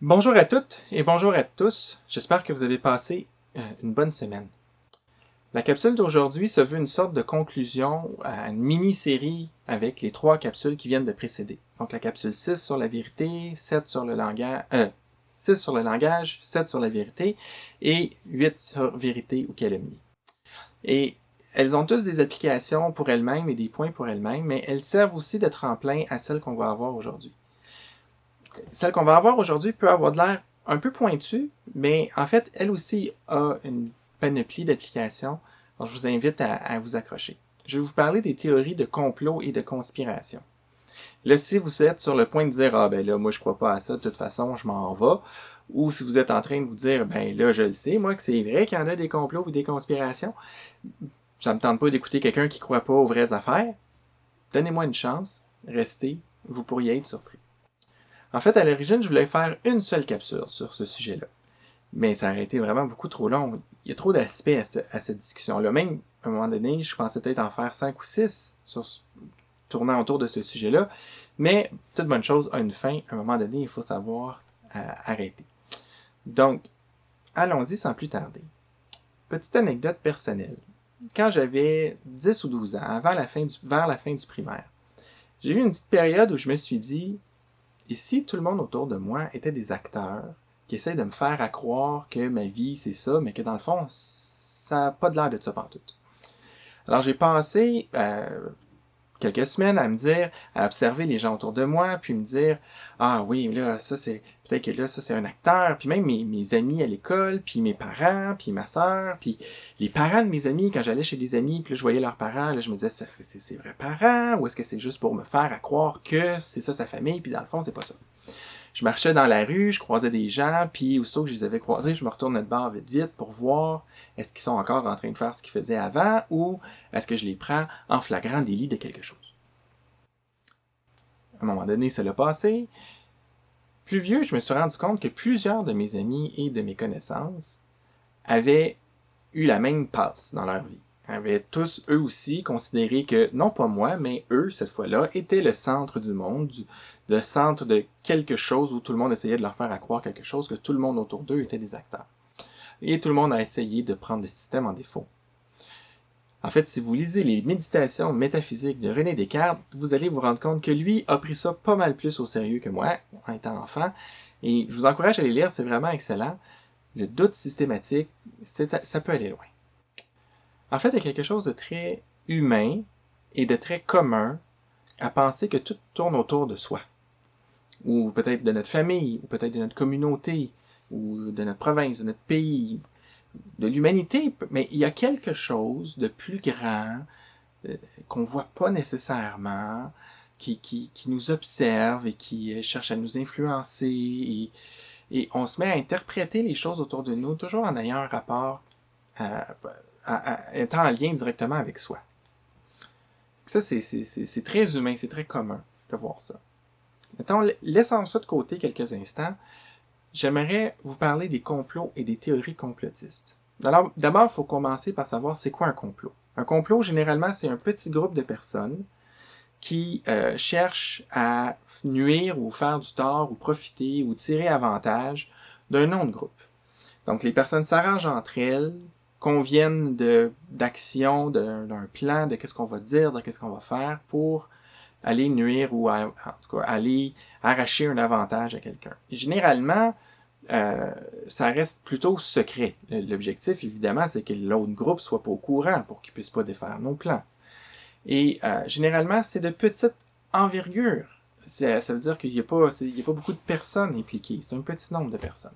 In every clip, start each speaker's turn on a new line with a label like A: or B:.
A: Bonjour à toutes et bonjour à tous. J'espère que vous avez passé une bonne semaine. La capsule d'aujourd'hui se veut une sorte de conclusion à une mini-série avec les 3 capsules qui viennent de précéder. Donc la capsule 6 sur la vérité, 7 sur le langage, 6 sur le langage, 7 sur la vérité et 8 sur vérité ou calomnie. Et elles ont tous des applications pour elles-mêmes et des points pour elles-mêmes, mais elles servent aussi de tremplin à celles qu'on va avoir aujourd'hui. Celle qu'on va avoir aujourd'hui peut avoir de l'air un peu pointue, mais en fait, elle aussi a une panoplie d'applications. Donc, je vous invite à vous accrocher. Je vais vous parler des théories de complot et de conspiration. Là, si vous êtes sur le point de dire, ah ben là, moi je crois pas à ça, de toute façon, je m'en vais, ou si vous êtes en train de vous dire, ben là, je le sais, moi, que c'est vrai qu'il y en a des complots ou des conspirations, ça me tente pas d'écouter quelqu'un qui croit pas aux vraies affaires, donnez-moi une chance, restez, vous pourriez être surpris. En fait, à l'origine, je voulais faire une seule capsule sur ce sujet-là. Mais ça aurait été vraiment beaucoup trop long. Il y a trop d'aspects à cette discussion-là. Même, à un moment donné, je pensais peut-être en faire 5 ou 6 tournant autour de ce sujet-là. Mais toute bonne chose a une fin. À un moment donné, il faut savoir arrêter. Donc, allons-y sans plus tarder. Petite anecdote personnelle. Quand j'avais 10 ou 12 ans, vers la fin du primaire, j'ai eu une petite période où je me suis dit, et si tout le monde autour de moi était des acteurs qui essayent de me faire croire que ma vie c'est ça, mais que dans le fond, ça n'a pas de l'air de ça pantoute. Alors j'ai passé quelques semaines à me dire, à observer les gens autour de moi, puis me dire, ah oui, là, ça c'est, peut-être que là, ça c'est un acteur, puis même mes amis à l'école, puis mes parents, puis ma sœur, puis les parents de mes amis, quand j'allais chez des amis, puis là, je voyais leurs parents, là, je me disais, est-ce que c'est ses vrais parents, ou est-ce que c'est juste pour me faire à croire que c'est ça sa famille, puis dans le fond, c'est pas ça. Je marchais dans la rue, je croisais des gens, puis aussitôt que je les avais croisés, je me retournais de bord vite vite pour voir est-ce qu'ils sont encore en train de faire ce qu'ils faisaient avant ou est-ce que je les prends en flagrant délit de quelque chose. À un moment donné, ça l'a passé. Plus vieux, je me suis rendu compte que plusieurs de mes amis et de mes connaissances avaient eu la même passe dans leur vie. Avaient tous, eux aussi, considéré que, non pas moi, mais eux, cette fois-là, étaient le centre du monde, le centre de quelque chose où tout le monde essayait de leur faire croire quelque chose, que tout le monde autour d'eux était des acteurs. Et tout le monde a essayé de prendre le système en défaut. En fait, si vous lisez les méditations métaphysiques de René Descartes, vous allez vous rendre compte que lui a pris ça pas mal plus au sérieux que moi, en étant enfant. Et je vous encourage à les lire, c'est vraiment excellent. Le doute systématique, ça peut aller loin. En fait, il y a quelque chose de très humain et de très commun à penser que tout tourne autour de soi. Ou peut-être de notre famille, ou peut-être de notre communauté, ou de notre province, de notre pays, de l'humanité. Mais il y a quelque chose de plus grand qu'on voit pas nécessairement, qui nous observe et qui cherche à nous influencer. Et on se met à interpréter les choses autour de nous, toujours en ayant un rapport, étant en lien directement avec soi. Ça, c'est très humain, c'est très commun de voir ça. Maintenant, laissons ça de côté quelques instants. J'aimerais vous parler des complots et des théories complotistes. Alors, d'abord, il faut commencer par savoir c'est quoi un complot. Un complot, généralement, c'est un petit groupe de personnes qui cherchent à nuire ou faire du tort ou profiter ou tirer avantage d'un autre groupe. Donc, les personnes s'arrangent entre elles, conviennent d'actions, d'un plan, de qu'est-ce qu'on va dire, de qu'est-ce qu'on va faire pour aller nuire ou en tout cas aller arracher un avantage à quelqu'un. Généralement, ça reste plutôt secret. L'objectif, évidemment, c'est que l'autre groupe soit pas au courant pour qu'il puisse pas défaire nos plans. Et généralement, c'est de petite envergure. Ça veut dire qu'il n'y a pas beaucoup de personnes impliquées. C'est un petit nombre de personnes.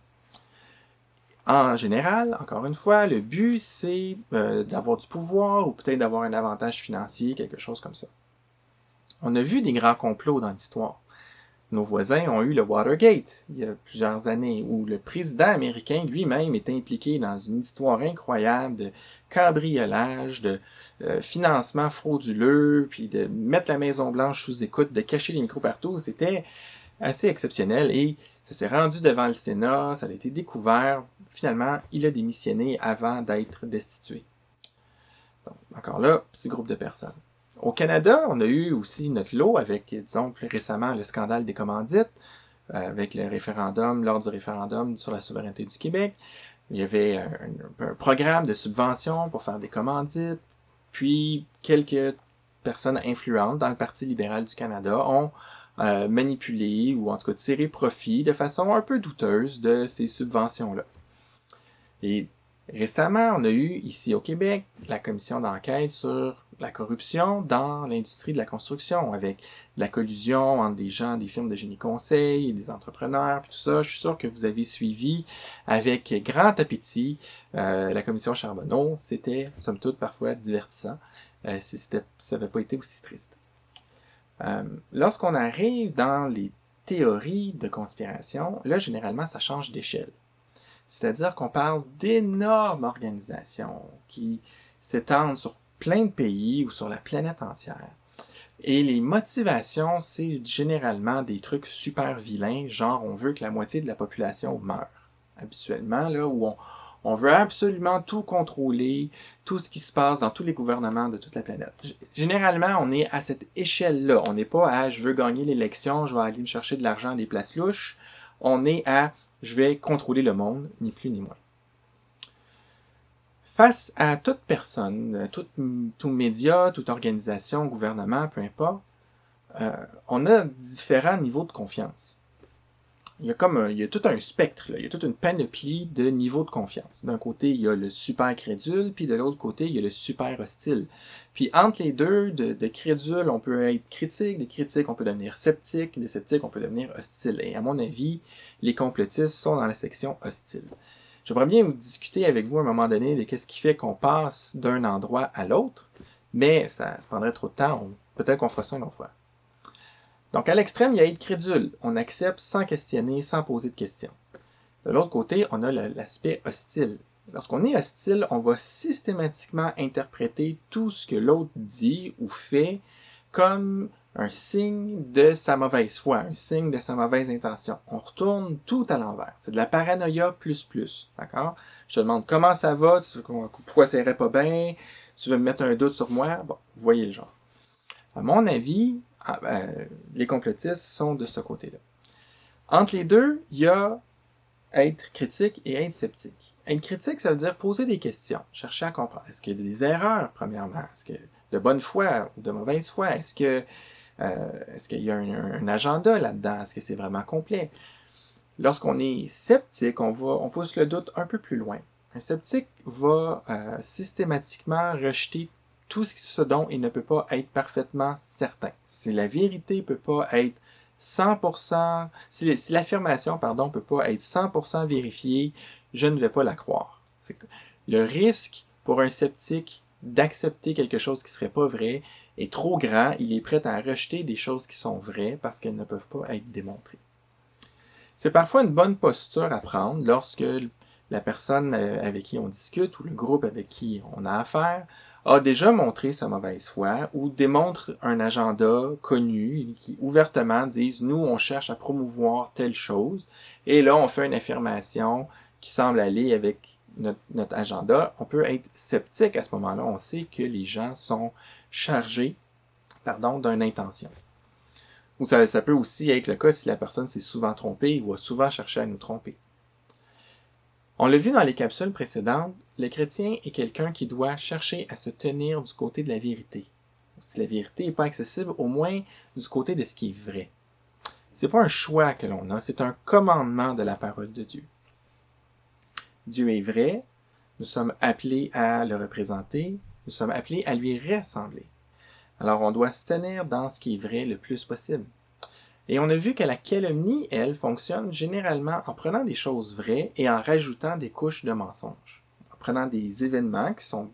A: En général, encore une fois, le but, c'est d'avoir du pouvoir ou peut-être d'avoir un avantage financier, quelque chose comme ça. On a vu des grands complots dans l'histoire. Nos voisins ont eu le Watergate il y a plusieurs années, où le président américain lui-même est impliqué dans une histoire incroyable de cambriolage, de financement frauduleux, puis de mettre la Maison-Blanche sous écoute, de cacher les micros partout. C'était assez exceptionnel et ça s'est rendu devant le Sénat, ça a été découvert. Finalement, il a démissionné avant d'être destitué. Donc, encore là, petit groupe de personnes. Au Canada, on a eu aussi notre lot avec, disons, plus récemment, le scandale des commandites. avec le référendum, lors du référendum sur la souveraineté du Québec. Il y avait un programme de subvention pour faire des commandites, puis quelques personnes influentes dans le Parti libéral du Canada ont manipulé ou en tout cas tiré profit de façon un peu douteuse de ces subventions-là. Et récemment, on a eu ici au Québec la commission d'enquête sur la corruption dans l'industrie de la construction, avec la collusion entre des gens des firmes de génie conseil et des entrepreneurs, puis tout ça. Je suis sûr que vous avez suivi avec grand appétit la commission Charbonneau. C'était, somme toute, parfois divertissant, si ça n'avait pas été aussi triste. Lorsqu'on arrive dans les théories de conspiration, là, généralement, ça change d'échelle. C'est-à-dire qu'on parle d'énormes organisations qui s'étendent sur plein de pays ou sur la planète entière. Et les motivations, c'est généralement des trucs super vilains, genre on veut que la moitié de la population meure. Habituellement, là, où on veut absolument tout contrôler, tout ce qui se passe dans tous les gouvernements de toute la planète. Généralement, on est à cette échelle-là. On n'est pas à « je veux gagner l'élection, je vais aller me chercher de l'argent des places louches ». On est à « je vais contrôler le monde », ni plus ni moins. Face à toute personne, tout média, toute organisation, gouvernement, peu importe, on a différents niveaux de confiance. Il y a tout un spectre, là. Il y a toute une panoplie de niveaux de confiance. D'un côté, il y a le super crédule, puis de l'autre côté, il y a le super hostile. Puis entre les deux, de crédule, on peut être critique, de critique, on peut devenir sceptique, de sceptique, on peut devenir hostile. Et à mon avis, les complotistes sont dans la section hostile. J'aimerais bien vous discuter avec vous à un moment donné de qu'est-ce qui fait qu'on passe d'un endroit à l'autre, mais ça prendrait trop de temps, peut-être qu'on fera ça une autre fois. Donc à l'extrême, il y a être crédule. On accepte sans questionner, sans poser de questions. De l'autre côté, on a l'aspect hostile. Lorsqu'on est hostile, on va systématiquement interpréter tout ce que l'autre dit ou fait comme un signe de sa mauvaise foi, un signe de sa mauvaise intention. On retourne tout à l'envers. C'est de la paranoïa plus plus, d'accord? Je te demande comment ça va, pourquoi ça irait pas bien, tu veux me mettre un doute sur moi, bon, vous voyez le genre. À mon avis, les complotistes sont de ce côté-là. Entre les deux, il y a être critique et être sceptique. Être critique, ça veut dire poser des questions, chercher à comprendre. Est-ce qu'il y a des erreurs, premièrement? Est-ce que de bonne foi ou de mauvaise foi? Est-ce qu'il y a un agenda là-dedans? Est-ce que c'est vraiment complet? Lorsqu'on est sceptique, on pousse le doute un peu plus loin. Un sceptique va systématiquement rejeter tout ce dont il ne peut pas être parfaitement certain. Si la vérité ne peut pas être 100%, si l'affirmation, ne peut pas être 100% vérifiée, je ne vais pas la croire. Le risque pour un sceptique d'accepter quelque chose qui ne serait pas vrai est trop grand. Il est prêt à rejeter des choses qui sont vraies parce qu'elles ne peuvent pas être démontrées. C'est parfois une bonne posture à prendre lorsque la personne avec qui on discute ou le groupe avec qui on a affaire a déjà montré sa mauvaise foi ou démontre un agenda connu qui ouvertement disent « nous, on cherche à promouvoir telle chose » et là, on fait une affirmation qui semble aller avec notre agenda. On peut être sceptique à ce moment-là. On sait que les gens sont chargés d'une intention. Ou ça peut aussi être le cas si la personne s'est souvent trompée ou a souvent cherché à nous tromper. On l'a vu dans les capsules précédentes, le chrétien est quelqu'un qui doit chercher à se tenir du côté de la vérité. Si la vérité n'est pas accessible, au moins du côté de ce qui est vrai. C'est pas un choix que l'on a, c'est un commandement de la parole de Dieu. Dieu est vrai, nous sommes appelés à le représenter, nous sommes appelés à lui ressembler. Alors on doit se tenir dans ce qui est vrai le plus possible. Et on a vu que la calomnie, elle, fonctionne généralement en prenant des choses vraies et en rajoutant des couches de mensonges. En prenant des événements qui sont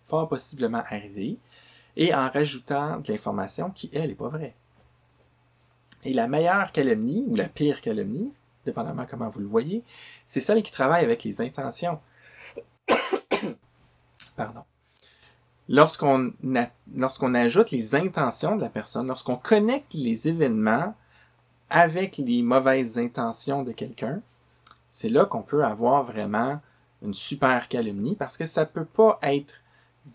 A: fort possiblement arrivés et en rajoutant de l'information qui, elle, n'est pas vraie. Et la meilleure calomnie, ou la pire calomnie, dépendamment comment vous le voyez, c'est celle qui travaille avec les intentions. Pardon. Lorsqu'on ajoute les intentions de la personne, lorsqu'on connecte les événements avec les mauvaises intentions de quelqu'un, c'est là qu'on peut avoir vraiment une super calomnie parce que ça ne peut pas être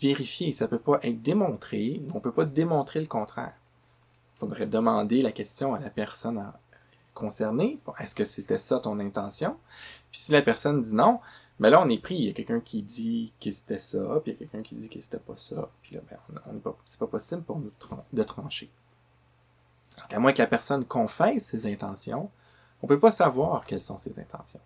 A: vérifié, ça ne peut pas être démontré, on ne peut pas démontrer le contraire. Il faudrait demander la question à la personne concerné. Est-ce que c'était ça ton intention? Puis si la personne dit non, ben là, on est pris. Il y a quelqu'un qui dit que c'était ça, puis il y a quelqu'un qui dit que c'était pas ça. Puis là, ben, c'est pas possible pour nous de trancher. Donc, à moins que la personne confesse ses intentions, on peut pas savoir quelles sont ses intentions.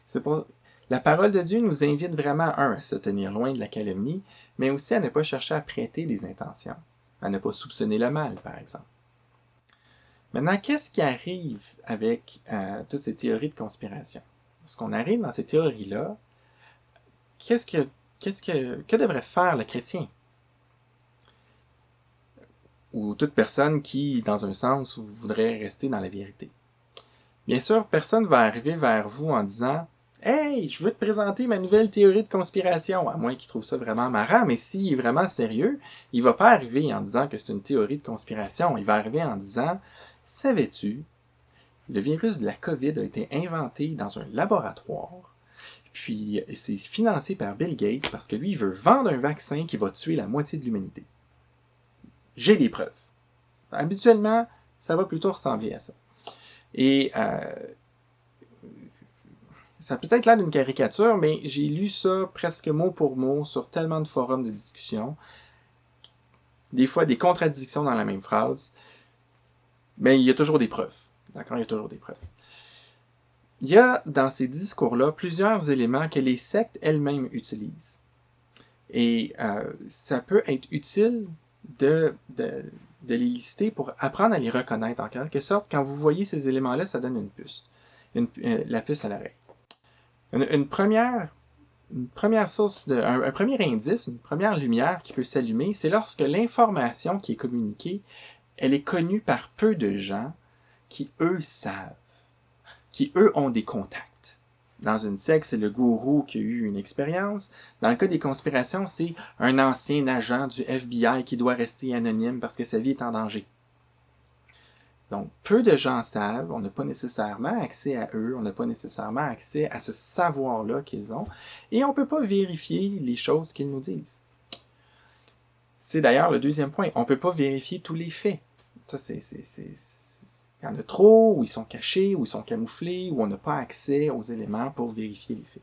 A: C'est pour... La parole de Dieu nous invite vraiment, à se tenir loin de la calomnie, mais aussi à ne pas chercher à prêter des intentions, à ne pas soupçonner le mal, par exemple. Maintenant, qu'est-ce qui arrive avec toutes ces théories de conspiration? Lorsqu'on arrive dans ces théories-là, que devrait faire le chrétien? Ou toute personne qui, dans un sens, voudrait rester dans la vérité. Bien sûr, personne ne va arriver vers vous en disant « Hey, je veux te présenter ma nouvelle théorie de conspiration », à moins qu'il trouve ça vraiment marrant, mais s'il est vraiment sérieux, il ne va pas arriver en disant que c'est une théorie de conspiration. Il va arriver en disant « Savais-tu, le virus de la COVID a été inventé dans un laboratoire, puis c'est financé par Bill Gates parce que lui, il veut vendre un vaccin qui va tuer la moitié de l'humanité. J'ai des preuves. » Habituellement, ça va plutôt ressembler à ça. Et ça a peut-être l'air d'une caricature, mais j'ai lu ça presque mot pour mot sur tellement de forums de discussion. Des fois, des contradictions dans la même phrase. Mais il y a toujours des preuves. D'accord? Il y a toujours des preuves. Il y a dans ces discours-là plusieurs éléments que les sectes elles-mêmes utilisent. Et ça peut être utile de les lister pour apprendre à les reconnaître en quelque sorte. Quand vous voyez ces éléments-là, ça donne une puce. La puce à l'oreille. Une première source, un premier indice, une première lumière qui peut s'allumer, c'est lorsque l'information qui est communiquée, elle est connue par peu de gens qui, eux, savent, qui, eux, ont des contacts. Dans une secte, c'est le gourou qui a eu une expérience. Dans le cas des conspirations, c'est un ancien agent du FBI qui doit rester anonyme parce que sa vie est en danger. Donc, peu de gens savent, on n'a pas nécessairement accès à eux, on n'a pas nécessairement accès à ce savoir-là qu'ils ont, et on ne peut pas vérifier les choses qu'ils nous disent. C'est d'ailleurs le deuxième point, on ne peut pas vérifier tous les faits. Ça, il y en a trop, ou ils sont cachés, ou ils sont camouflés, ou on n'a pas accès aux éléments pour vérifier les faits.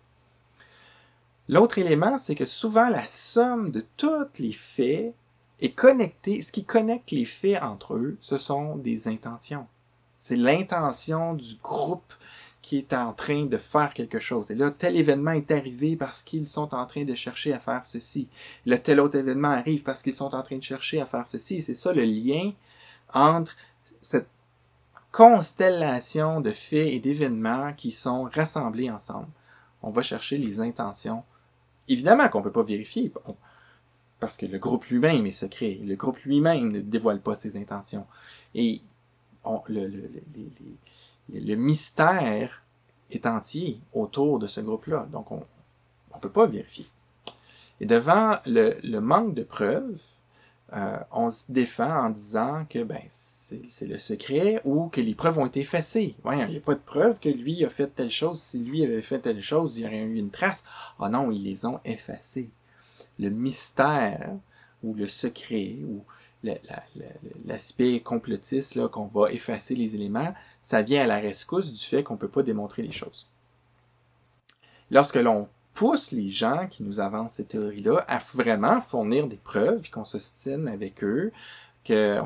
A: L'autre élément, c'est que souvent la somme de tous les faits est connectée. Ce qui connecte les faits entre eux, ce sont des intentions. C'est l'intention du groupe qui est en train de faire quelque chose. Et là, tel événement est arrivé parce qu'ils sont en train de chercher à faire ceci. Là, tel autre événement arrive parce qu'ils sont en train de chercher à faire ceci. Et c'est ça le lien entre cette constellation de faits et d'événements qui sont rassemblés ensemble. On va chercher les intentions. Évidemment qu'on ne peut pas vérifier, parce que le groupe lui-même est secret. Le groupe lui-même ne dévoile pas ses intentions. Et le mystère est entier autour de ce groupe-là. Donc, on ne peut pas vérifier. Et devant le manque de preuves, on se défend en disant que c'est le secret ou que les preuves ont été effacées. Ouais, il n'y a pas de preuve que lui a fait telle chose. Si lui avait fait telle chose, il y aurait eu une trace. Ah non, ils les ont effacées. Le mystère ou le secret ou l'aspect complotiste là, qu'on va effacer les éléments, ça vient à la rescousse du fait qu'on ne peut pas démontrer les choses. Lorsque l'on pousse les gens qui nous avancent ces théories-là à vraiment fournir des preuves, qu'on s'obstine avec eux, que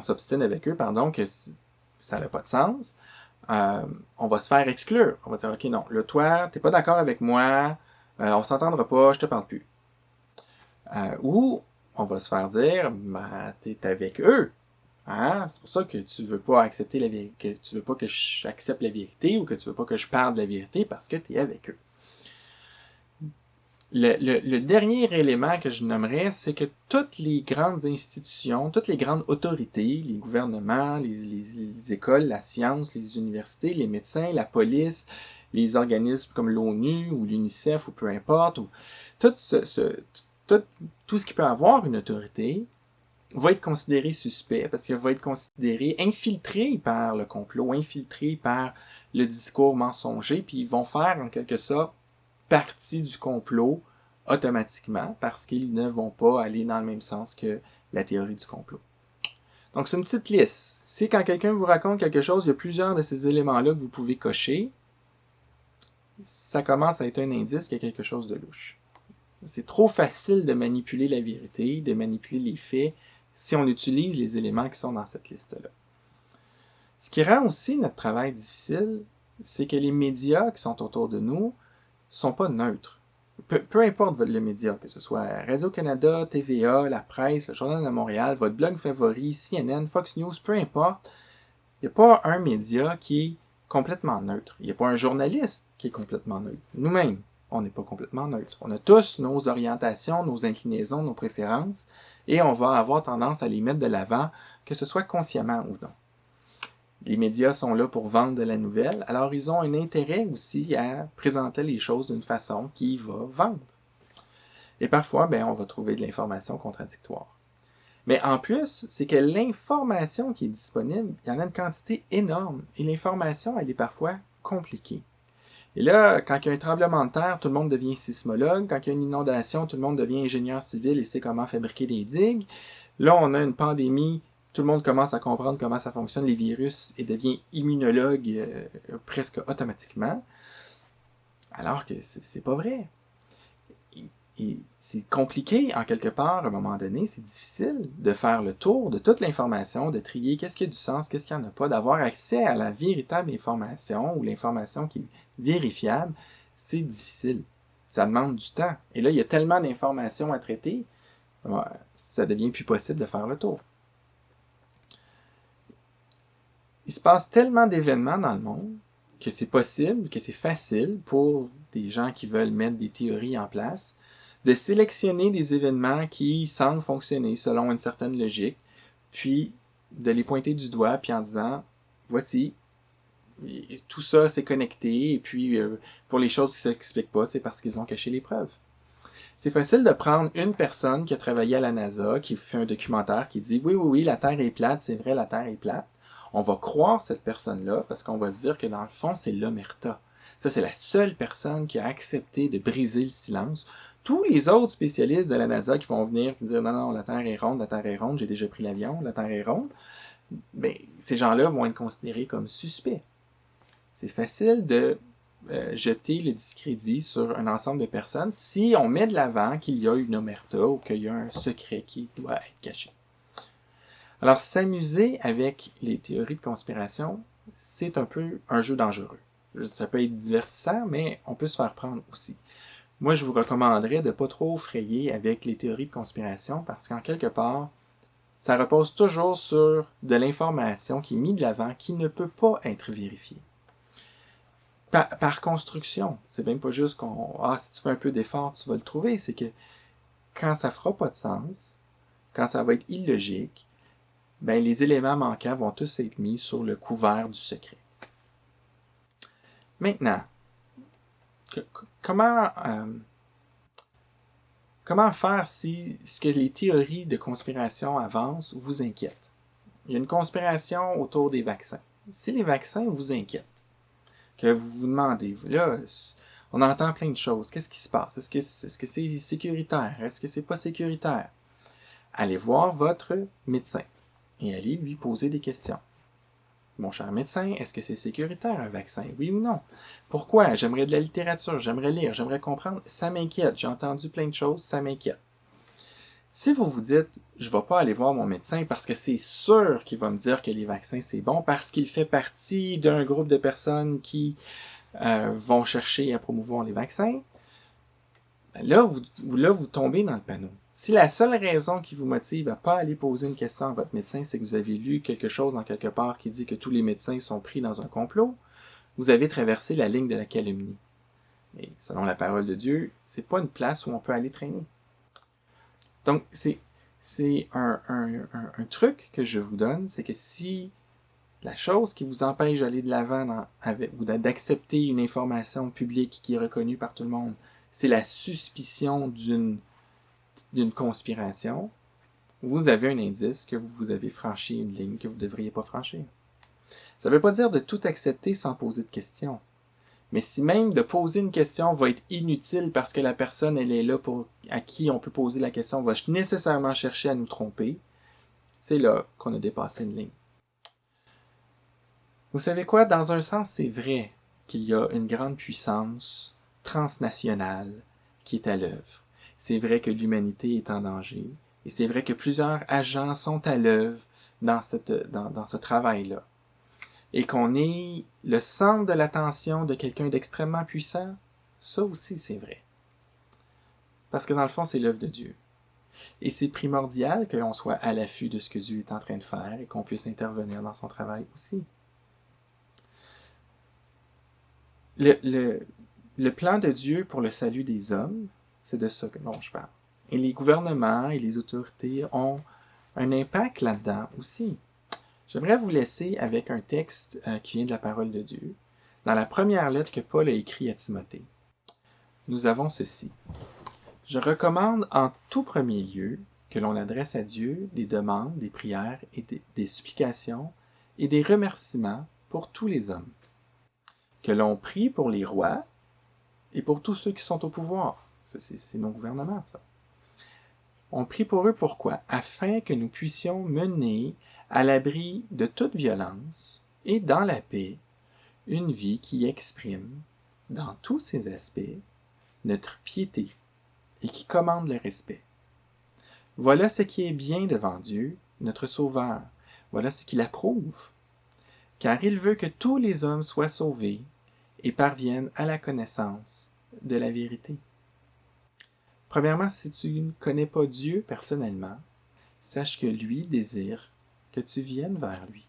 A: ça n'a pas de sens, on va se faire exclure. On va dire, OK, non, là, toi, t'es pas d'accord avec moi, on s'entendra pas, je te parle plus. Ou on va se faire dire, t'es avec eux. Hein? C'est pour ça que tu veux pas accepter la vérité, que tu veux pas que j'accepte la vérité ou que tu veux pas que je parle de la vérité parce que t'es avec eux. Le dernier élément que je nommerais, c'est que toutes les grandes institutions, toutes les grandes autorités, les gouvernements, les écoles, la science, les universités, les médecins, la police, les organismes comme l'ONU ou l'UNICEF ou peu importe, ou tout ce qui peut avoir une autorité va être considéré suspect parce qu'il va être considéré infiltré par le complot, infiltré par le discours mensonger, puis ils vont faire en quelque sorte partie du complot automatiquement parce qu'ils ne vont pas aller dans le même sens que la théorie du complot. Donc, c'est une petite liste. Si quand quelqu'un vous raconte quelque chose, il y a plusieurs de ces éléments-là que vous pouvez cocher, ça commence à être un indice qu'il y a quelque chose de louche. C'est trop facile de manipuler la vérité, de manipuler les faits, si on utilise les éléments qui sont dans cette liste-là. Ce qui rend aussi notre travail difficile, c'est que les médias qui sont autour de nous sont pas neutres. Peu importe le média, que ce soit Radio-Canada, TVA, la presse, le Journal de Montréal, votre blog favori, CNN, Fox News, peu importe, il n'y a pas un média qui est complètement neutre. Il n'y a pas un journaliste qui est complètement neutre. Nous-mêmes, on n'est pas complètement neutre. On a tous nos orientations, nos inclinaisons, nos préférences, et on va avoir tendance à les mettre de l'avant, que ce soit consciemment ou non. Les médias sont là pour vendre de la nouvelle, alors ils ont un intérêt aussi à présenter les choses d'une façon qui va vendre. Et parfois, on va trouver de l'information contradictoire. Mais en plus, c'est que l'information qui est disponible, il y en a une quantité énorme. Et l'information, elle est parfois compliquée. Et là, quand il y a un tremblement de terre, tout le monde devient sismologue. Quand il y a une inondation, tout le monde devient ingénieur civil et sait comment fabriquer des digues. Là, on a une pandémie, tout le monde commence à comprendre comment ça fonctionne, les virus, et devient immunologue presque automatiquement. Alors que c'est pas vrai. Et c'est compliqué, en quelque part, à un moment donné, c'est difficile de faire le tour de toute l'information, de trier qu'est-ce qui a du sens, qu'est-ce qu'il n'y en a pas, d'avoir accès à la véritable information ou l'information qui est vérifiable, c'est difficile. Ça demande du temps. Et là, il y a tellement d'informations à traiter, ça devient plus possible de faire le tour. Il se passe tellement d'événements dans le monde que c'est possible, que c'est facile pour des gens qui veulent mettre des théories en place, de sélectionner des événements qui semblent fonctionner selon une certaine logique, puis de les pointer du doigt, puis en disant, voici, tout ça c'est connecté, et puis pour les choses qui ne s'expliquent pas, c'est parce qu'ils ont caché les preuves. C'est facile de prendre une personne qui a travaillé à la NASA, qui fait un documentaire, qui dit, oui, la Terre est plate, c'est vrai, la Terre est plate. On va croire cette personne-là, parce qu'on va se dire que dans le fond, c'est l'omerta. Ça, c'est la seule personne qui a accepté de briser le silence. Tous les autres spécialistes de la NASA qui vont venir et dire non, la Terre est ronde, j'ai déjà pris l'avion, la Terre est ronde, ces gens-là vont être considérés comme suspects. C'est facile de jeter le discrédit sur un ensemble de personnes si on met de l'avant qu'il y a une omerta ou qu'il y a un secret qui doit être caché. Alors, s'amuser avec les théories de conspiration, c'est un peu un jeu dangereux. Ça peut être divertissant, mais on peut se faire prendre aussi. Moi, je vous recommanderais de ne pas trop frayer avec les théories de conspiration parce qu'en quelque part, ça repose toujours sur de l'information qui est mise de l'avant qui ne peut pas être vérifiée. Par construction, c'est même pas juste si tu fais un peu d'effort, tu vas le trouver. C'est que quand ça fera pas de sens, quand ça va être illogique, les éléments manquants vont tous être mis sur le couvert du secret. Maintenant, comment faire si ce que les théories de conspiration avancent vous inquiète? Il y a une conspiration autour des vaccins. Si les vaccins vous inquiètent, que vous vous demandez, là, on entend plein de choses. Qu'est-ce qui se passe? Est-ce que c'est sécuritaire? Est-ce que c'est pas sécuritaire? Allez voir votre médecin et allez lui poser des questions. Mon cher médecin, est-ce que c'est sécuritaire un vaccin? Oui ou non? Pourquoi? J'aimerais de la littérature, j'aimerais lire, j'aimerais comprendre. Ça m'inquiète, j'ai entendu plein de choses, ça m'inquiète. Si vous vous dites, je ne vais pas aller voir mon médecin parce que c'est sûr qu'il va me dire que les vaccins c'est bon, parce qu'il fait partie d'un groupe de personnes qui vont chercher à promouvoir les vaccins, là, vous tombez dans le panneau. Si la seule raison qui vous motive à ne pas aller poser une question à votre médecin, c'est que vous avez lu quelque chose dans quelque part qui dit que tous les médecins sont pris dans un complot, vous avez traversé la ligne de la calomnie. Et selon la parole de Dieu, c'est pas une place où on peut aller traîner. Donc, c'est un truc que je vous donne, c'est que si la chose qui vous empêche d'aller de l'avant ou d'accepter une information publique qui est reconnue par tout le monde, c'est la suspicion d'une conspiration, vous avez un indice que vous avez franchi une ligne que vous ne devriez pas franchir. Ça ne veut pas dire de tout accepter sans poser de questions. Mais si même de poser une question va être inutile parce que la personne elle est là à qui on peut poser la question va nécessairement chercher à nous tromper, c'est là qu'on a dépassé une ligne. Vous savez quoi? Dans un sens, c'est vrai qu'il y a une grande puissance transnationale qui est à l'œuvre. C'est vrai que l'humanité est en danger, et c'est vrai que plusieurs agents sont à l'œuvre dans ce travail-là. Et qu'on est le centre de l'attention de quelqu'un d'extrêmement puissant, ça aussi c'est vrai. Parce que dans le fond, c'est l'œuvre de Dieu. Et c'est primordial que l'on soit à l'affût de ce que Dieu est en train de faire et qu'on puisse intervenir dans son travail aussi. Le plan de Dieu pour le salut des hommes, c'est de ça dont je parle. Et les gouvernements et les autorités ont un impact là-dedans aussi. J'aimerais vous laisser avec un texte qui vient de la parole de Dieu, dans la première lettre que Paul a écrite à Timothée. Nous avons ceci. Je recommande en tout premier lieu que l'on adresse à Dieu des demandes, des prières et des supplications et des remerciements pour tous les hommes. Que l'on prie pour les rois et pour tous ceux qui sont au pouvoir. C'est nos gouvernements, ça. On prie pour eux pourquoi? Afin que nous puissions mener à l'abri de toute violence et dans la paix une vie qui exprime, dans tous ses aspects, notre piété et qui commande le respect. Voilà ce qui est bien devant Dieu, notre Sauveur. Voilà ce qu'il approuve. Car il veut que tous les hommes soient sauvés et parviennent à la connaissance de la vérité. Premièrement, si tu ne connais pas Dieu personnellement, sache que lui désire que tu viennes vers lui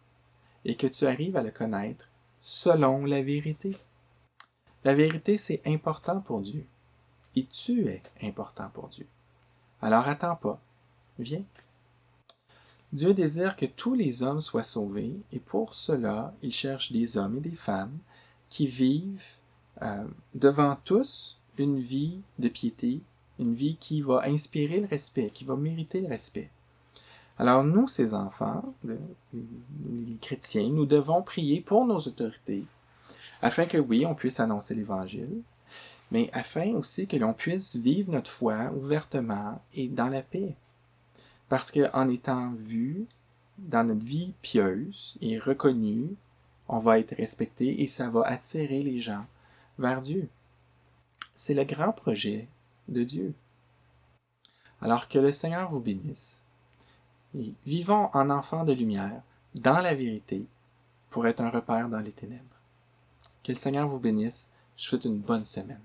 A: et que tu arrives à le connaître selon la vérité. La vérité, c'est important pour Dieu. Et tu es important pour Dieu. Alors attends pas, viens. Dieu désire que tous les hommes soient sauvés et pour cela, il cherche des hommes et des femmes qui vivent devant tous une vie de piété, une vie qui va inspirer le respect, qui va mériter le respect. Alors nous, ces enfants, les chrétiens, nous devons prier pour nos autorités, afin que oui, on puisse annoncer l'Évangile, mais afin aussi que l'on puisse vivre notre foi ouvertement et dans la paix. Parce qu'en étant vu dans notre vie pieuse et reconnu, on va être respecté et ça va attirer les gens vers Dieu. C'est le grand projet de Dieu. Alors que le Seigneur vous bénisse. Et vivons en enfants de lumière, dans la vérité, pour être un repère dans les ténèbres. Que le Seigneur vous bénisse. Je vous souhaite une bonne semaine.